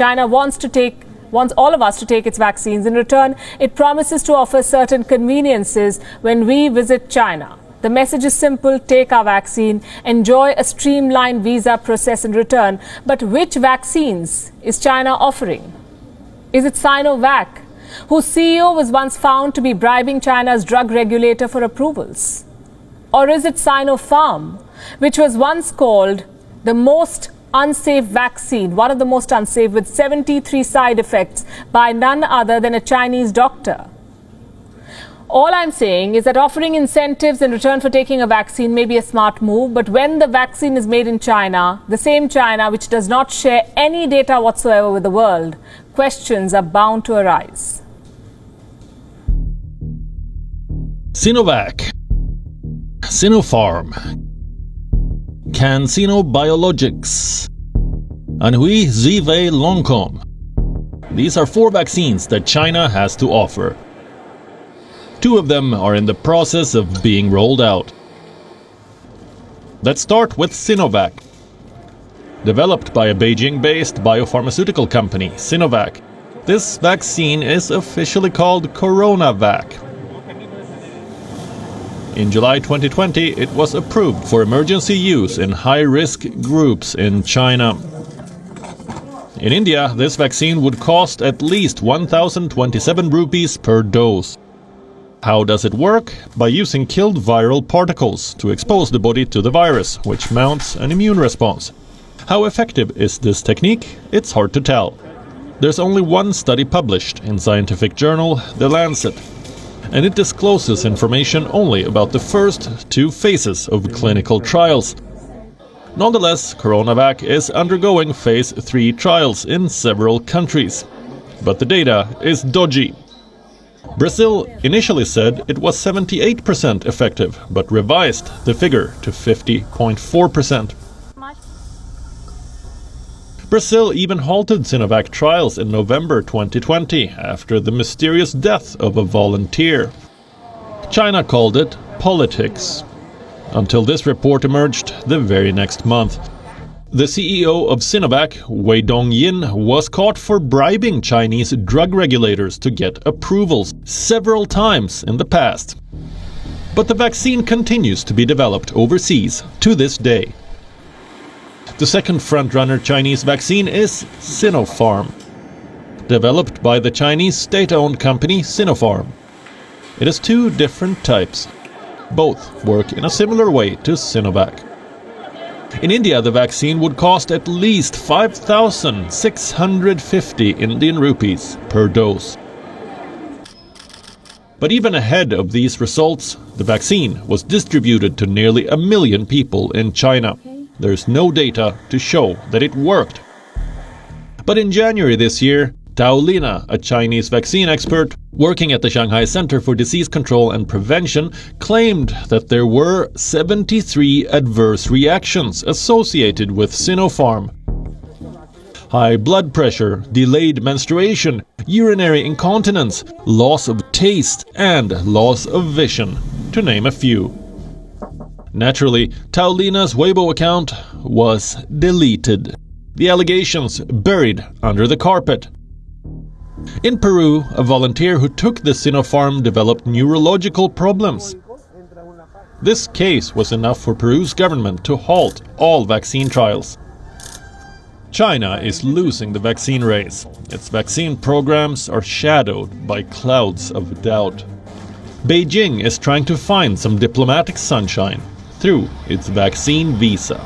China wants all of us to take its vaccines. In return, it promises to offer certain conveniences when we visit China. The message is simple: take our vaccine, enjoy a streamlined visa process in return. But which vaccines is China offering? Is it SINOVAC, whose CEO was once found to be bribing China's drug regulator for approvals? Or is it SINOPHARM, which was once called the most unsafe vaccine, one of the most unsafe, with 73 side effects by none other than a Chinese doctor? All I'm saying is that offering incentives in return for taking a vaccine may be a smart move, but when the vaccine is made in China, the same China which does not share any data whatsoever with the world, questions are bound to arise. SINOVAC, SINOPHARM, CanSino Biologics, Anhui Ziwei Longcom. These are 4 vaccines that China has to offer. 2 of them are in the process of being rolled out. Let's start with SINOVAC. Developed by a Beijing-based biopharmaceutical company, SINOVAC, this vaccine is officially called CoronaVac. In July 2020, it was approved for emergency use in high-risk groups in China. In India, this vaccine would cost at least 1,027 rupees per dose. How does it work? By using killed viral particles to expose the body to the virus, which mounts an immune response. How effective is this technique? It's hard to tell. There's only one study published in scientific journal The Lancet, and it discloses information only about the first 2 phases of clinical trials. Nonetheless, CoronaVac is undergoing phase 3 trials in several countries. But the data is dodgy. Brazil initially said it was 78% effective, but revised the figure to 50.4%. Brazil even halted SINOVAC trials in November 2020 after the mysterious death of a volunteer. China called it politics, until this report emerged the very next month. The CEO of SINOVAC, Wei Dongyin, was caught for bribing Chinese drug regulators to get approvals several times in the past. But the vaccine continues to be developed overseas to this day. The second frontrunner Chinese vaccine is SINOPHARM, developed by the Chinese state-owned company SINOPHARM. It has 2 different types. Both work in a similar way to SINOVAC. In India, the vaccine would cost at least 5,650 Indian rupees per dose. But even ahead of these results, the vaccine was distributed to nearly 1 million people in China. There's no data to show that it worked. But in January this year, Tao Lina, a Chinese vaccine expert working at the Shanghai Center for Disease Control and Prevention, claimed that there were 73 adverse reactions associated with SINOPHARM. High blood pressure, delayed menstruation, urinary incontinence, loss of taste, and loss of vision, to name a few. Naturally, Tao Lina's Weibo account was deleted. The allegations buried under the carpet. In Peru, a volunteer who took the SINOPHARM developed neurological problems. This case was enough for Peru's government to halt all vaccine trials. China is losing the vaccine race. Its vaccine programs are shadowed by clouds of doubt. Beijing is trying to find some diplomatic sunshine through its vaccine visa.